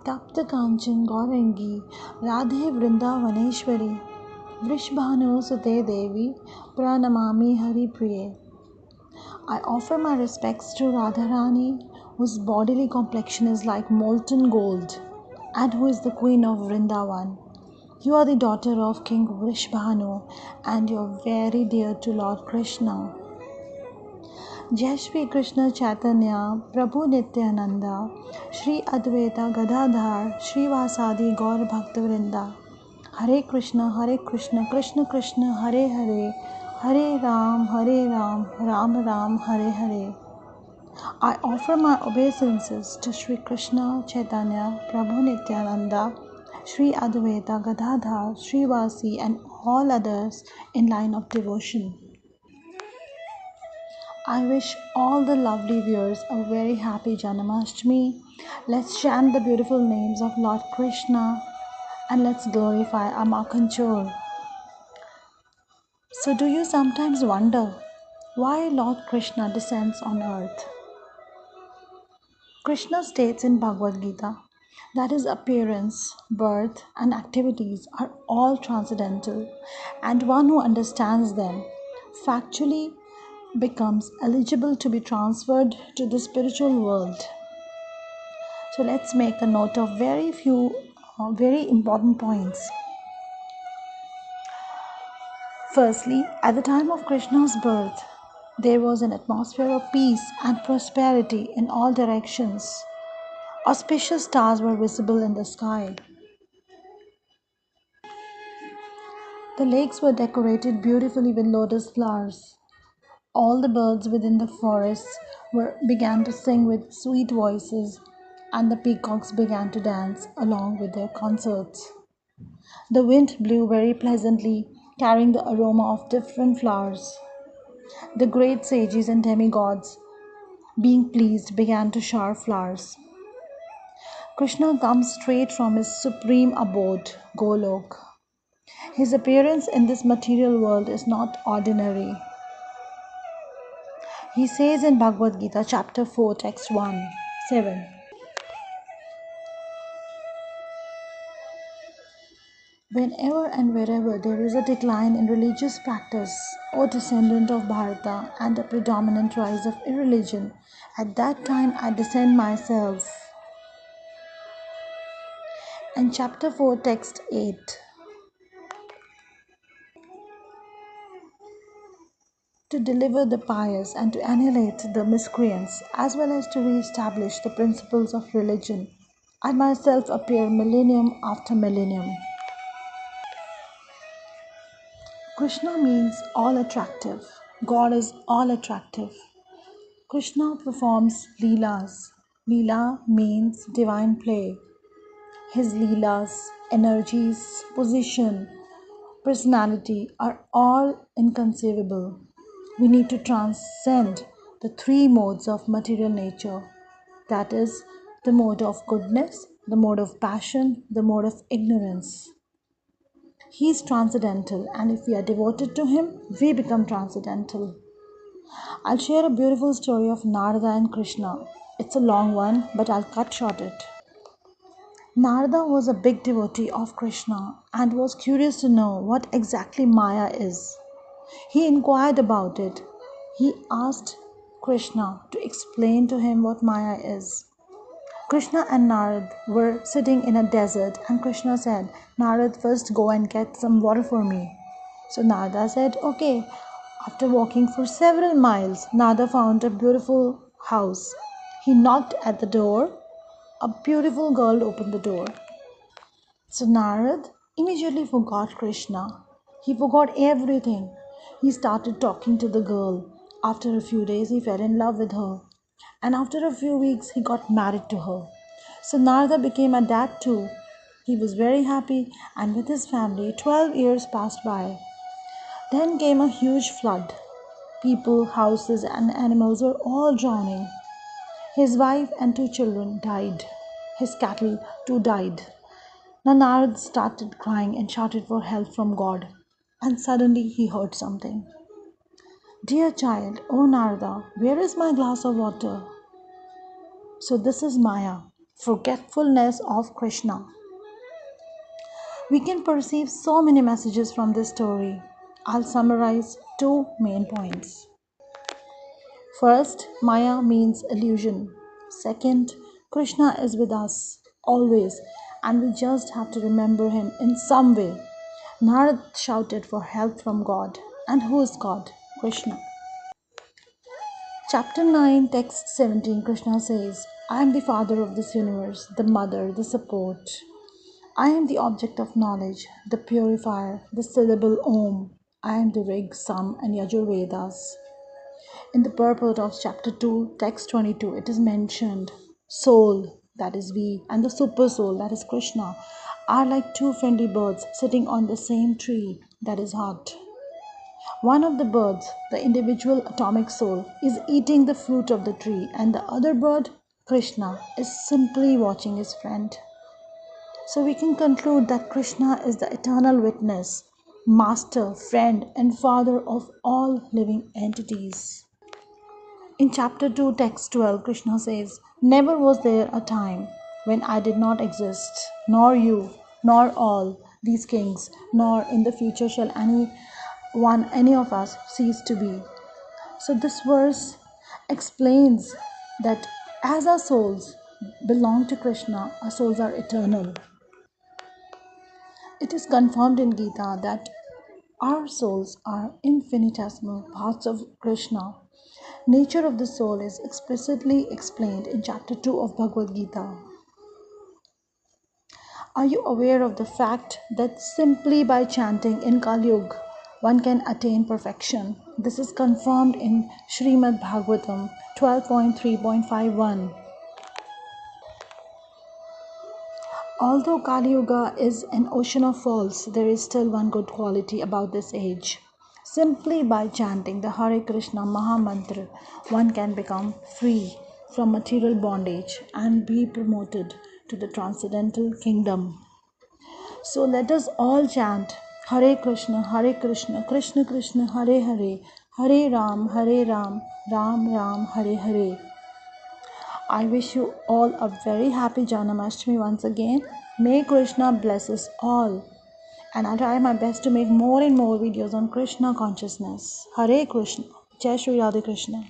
तप्त कांचन गौरंगी राधे वृंदावनेश्वरी वृषभानुसुते देवी pranamami hari priye. I offer my respects to Radharani, whose bodily complexion is like molten gold and who is the queen of Vrindavan. You are the daughter of King Vrishbhanu and you are very dear to Lord Krishna. Jai Shri Krishna Chaitanya Prabhu Nityananda Shri Advaita Gadadhar Shri Vasadi Gaur Bhaktavrinda. Hare Krishna Krishna Krishna Hare Hare Hare Ram Ram Ram Hare Hare. I offer my obeisances to Shri Krishna Chaitanya Prabhu Nityananda Shri Advaita Gadadhar Shri Vasi and all others in line of devotion. I wish all the lovely viewers a very happy Janmashtami. Let's chant the beautiful names of Lord Krishna and let's glorify our Makanchor. So do you sometimes wonder why Lord Krishna descends on earth? Krishna states in Bhagavad Gita that his appearance, birth and activities are all transcendental and one who understands them factually becomes eligible to be transferred to the spiritual world. So let's make a note of very important points. Firstly, at the time of Krishna's birth, there was an atmosphere of peace and prosperity in all directions. Auspicious stars were visible in the sky. The lakes were decorated beautifully with lotus flowers. All the birds within the forests began to sing with sweet voices, and the peacocks began to dance along with their consorts. The wind blew very pleasantly, carrying the aroma of different flowers. The great sages and demigods, being pleased, began to shower flowers. Krishna comes straight from his supreme abode, Golok. His appearance in this material world is not ordinary. He says in Bhagavad Gita, chapter 4, text 1, 7. Whenever and wherever there is a decline in religious practice, O descendant of Bharata, and a predominant rise of irreligion, at that time I descend myself. And chapter 4, text 8. To deliver the pious and to annihilate the miscreants, as well as to re-establish the principles of religion, I myself appear millennium after millennium. Krishna means all attractive. God is all attractive. Krishna performs Leelas. Leela means divine play. His Leelas, energies, position, personality are all inconceivable. We need to transcend the three modes of material nature. That is, the mode of goodness, the mode of passion, the mode of ignorance. He is transcendental, and if we are devoted to him, we become transcendental. I'll share a beautiful story of Narada and Krishna. It's a long one, but I'll cut short it. Narada was a big devotee of Krishna and was curious to know what exactly Maya is. He inquired about it. He asked Krishna to explain to him what Maya is. Krishna and Narad were sitting in a desert, and Krishna said, Narad, first go and get some water for me. So Narada said, okay. After walking for several miles, Narada found a beautiful house. He knocked at the door. A beautiful girl opened the door. So Narad immediately forgot Krishna. He forgot everything. He started talking to the girl. After a few days, he fell in love with her. And after a few weeks, he got married to her. So Narada became a dad too. He was very happy, and with his family, 12 years passed by. Then came a huge flood. People, houses, and animals were all drowning. His wife and 2 children died. His cattle too died. Now Narad started crying and shouted for help from God. And suddenly he heard something. Dear child, O Narada, where is my glass of water? So this is Maya. forgetfulness of Krishna. We can perceive so many messages from this story. I'll summarize two main points. First, Maya means illusion. Second, Krishna is with us always, and we just have to remember him in some way. Narad shouted for help from God. And who is God? Krishna. Chapter 9, text 17, Krishna says, I am the father of this universe, the mother, the support. I am the object of knowledge, the purifier, the syllable Om. I am the Rig, Sam, and Yajurvedas. In the purport of chapter 2, text 22, it is mentioned soul, that is we, and the super soul, that is Krishna, are like two friendly birds sitting on the same tree, that is heart. One of the birds, the individual atomic soul, is eating the fruit of the tree, and the other bird, Krishna, is simply watching his friend. So we can conclude that Krishna is the eternal witness, master, friend, and father of all living entities. In chapter 2, text 12, Krishna says, Never was there a time when I did not exist, nor you, nor all these kings, nor in the future shall any of us cease to be. So this verse explains that as our souls belong to Krishna, our souls are eternal. It is confirmed in Gita that our souls are infinitesimal parts of Krishna. Nature of the soul is explicitly explained in chapter 2 of Bhagavad Gita. Are you aware of the fact that simply by chanting in Kali Yuga, one can attain perfection? This is confirmed in Srimad Bhagavatam 12.3.51. Although Kali Yuga is an ocean of faults, there is still one good quality about this age. Simply by chanting the Hare Krishna Maha Mantra, one can become free from material bondage and be promoted to the transcendental kingdom. So let us all chant Hare Krishna, Krishna Krishna, Hare Hare, Hare Ram, Ram Ram, Hare Hare. I wish you all a very happy Janmashtami once again. May Krishna bless us all. And I'll try my best to make more and more videos on Krishna consciousness. Hare Krishna. Jai Shri Radha Krishna.